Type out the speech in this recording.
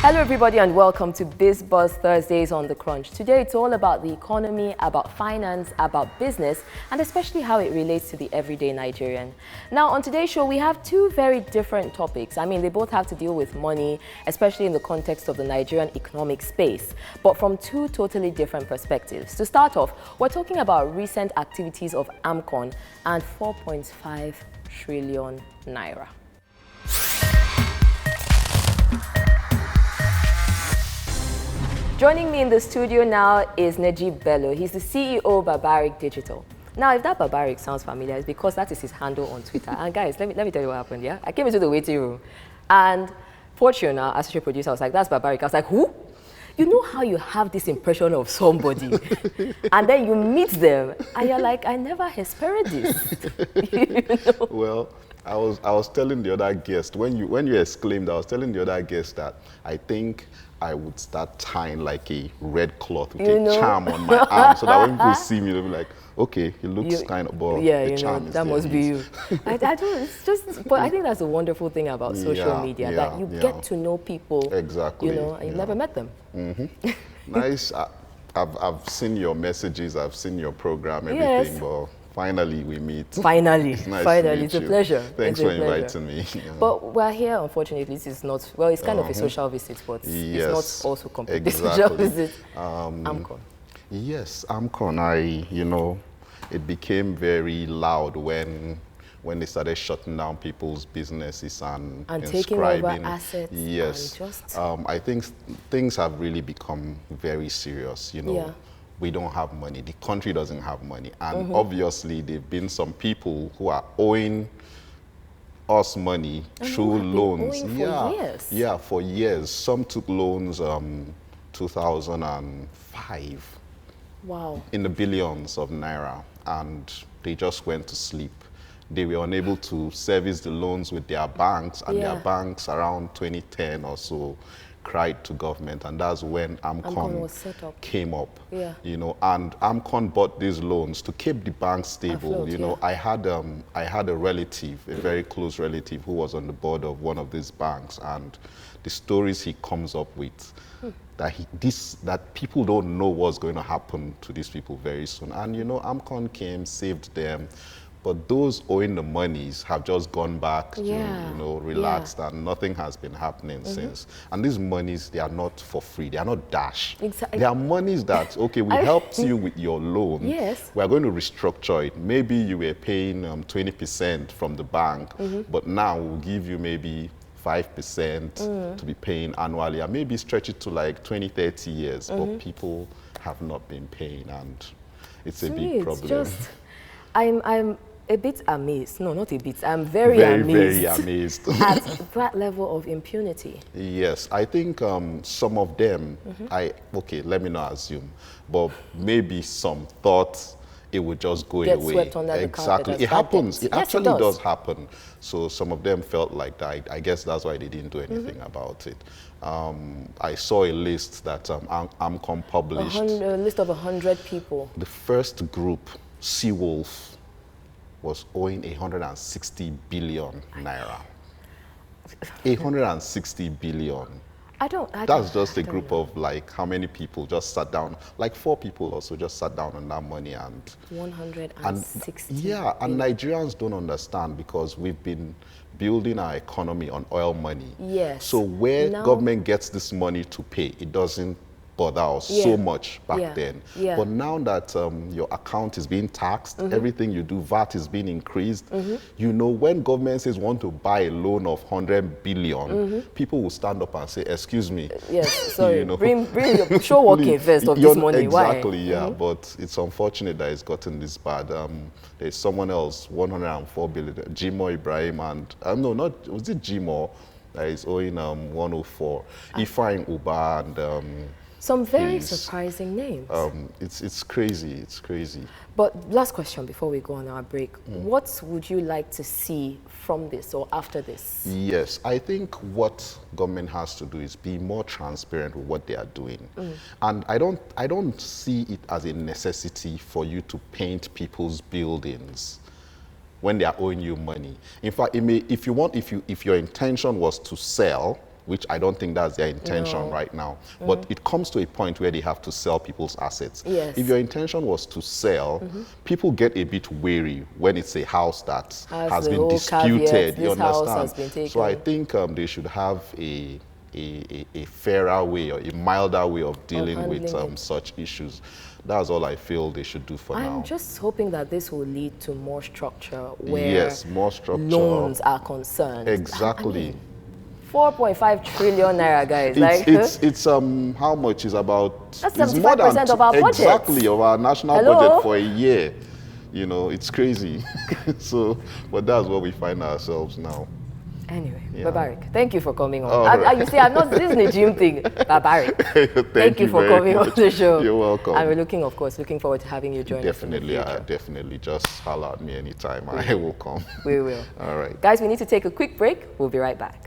Hello everybody and welcome to Biz Buzz Thursdays on The Crunch. Today it's all about the economy, about finance, about business, and especially how it relates to the everyday Nigerian. Now on today's show we have two very different topics. I mean, they both have to deal with money, especially in the context of the Nigerian economic space, but from two totally different perspectives. To start off, we're talking about recent activities of AMCON and 4.5 trillion naira. Joining me in the studio now is Najib Bello. He's the CEO of Barbaric Digital. Now, if that Barbaric sounds familiar, it's because that is his handle on Twitter. And guys, let me tell you what happened, yeah? I came into the waiting room, and Fortune, our associate producer, was like, that's Barbaric. I was like, who? You know how you have this impression of somebody, and then you meet them, and you're like, I never experienced this. You know? Well, I was telling the other guest, when you exclaimed, I was telling the other guest that I think I would start tying like a red cloth with a charm on my arm, so that when people see me, they'll be like, okay, he looks kind of bored. Yeah, you know, that must be you. I don't, it's just, but I think that's a wonderful thing about social media, that you get to know people, exactly, you know, and you've never met them. Mm-hmm. Nice. I've seen your messages, I've seen your program, everything, but finally we meet. Finally, it's nice finally, it's a pleasure. Thanks for inviting me. But we're here, unfortunately, this is not, well, it's kind of a social visit, but it's not also completely social visit. AMCON. Yes, AMCON, you know, it became very loud when they started shutting down people's businesses and taking over assets. Yes, and just I think things have really become very serious, you know. Yeah. We don't have money, the country doesn't have money, and obviously there have been some people who are owing us money through loans. Yeah, for years. Some took loans 2005. Wow. In the billions of naira, and they just went to sleep. They were unable to service the loans with their banks, and their banks around 2010 or so cried to government, and that's when AMCON was set up. Came up. Yeah. You know, and AMCON bought these loans to keep the bank stable. Afloat, you know, I had a relative, a very close relative, who was on the board of one of these banks, and the stories he comes up with, that people don't know what's going to happen to these people very soon. And you know, AMCON came, saved them. But those owing the monies have just gone back to, you know, relaxed, and nothing has been happening since. And these monies, they are not for free. They are not dash. Exactly. They are monies that, okay, we helped you with your loan. Yes. We are going to restructure it. Maybe you were paying 20% from the bank, but now we'll give you maybe 5% to be paying annually, and maybe stretch it to like 20, 30 years. But people have not been paying, and it's a big problem. Just, I'm a bit amazed. No, not a bit. I'm very amazed. Very amazed. At that level of impunity. Yes, I think some of them, okay, let me not assume, but maybe some thought it would just go away. Swept under the carpet. Exactly. It happens. It actually does. does happen. So some of them felt like that. I guess that's why they didn't do anything about it. I saw a list that AMCON published. A list of 100 people. The first group, Seawolf, was owing 160 billion naira. 160 billion. That's just a group of like how many people just sat down? Like 4 people also just sat down on that money, and 160. Yeah, and Nigerians don't understand, because we've been building our economy on oil money. Yes. So where government gets this money to pay, it doesn't bother us so much back then. But now that your account is being taxed, everything you do, VAT is being increased, you know, when government says want to buy a loan of 100 billion, people will stand up and say, excuse me. Yes, sorry, you know, bring your show working first of this money. Exactly, why? yeah, but it's unfortunate that it's gotten this bad. There's someone else, 104 billion, Jimo Ibrahim, and, was it Jimo that is owing 104? Ifeanyi Uba, and some very surprising names. It's crazy. It's crazy. But last question before we go on our break. What would you like to see from this or after this? Yes, I think what government has to do is be more transparent with what they are doing. And I don't see it as a necessity for you to paint people's buildings when they are owing you money. In fact, if your intention was to sell, which I don't think that's their intention right now. But it comes to a point where they have to sell people's assets. Yes. If your intention was to sell, people get a bit wary when it's a house that has been disputed. You understand? So I think they should have a fairer way or a milder way of dealing with such issues. That's all I feel they should do for now. I'm just hoping that this will lead to more structure where more structure. Loans are concerned. Exactly. 4.5 trillion naira, guys. It's how much is about? That's 75% of our budget. Exactly, of our national budget for a year. You know, it's crazy. So, but that's where we find ourselves now. Anyway, Babarik, thank you for coming on. You see, I'm not, this is a gym thing. Babarik, thank you for coming on the show. You're welcome. And we're looking forward to having you join us. Definitely. Just holler at me anytime. I will come. We will. All right. Guys, we need to take a quick break. We'll be right back.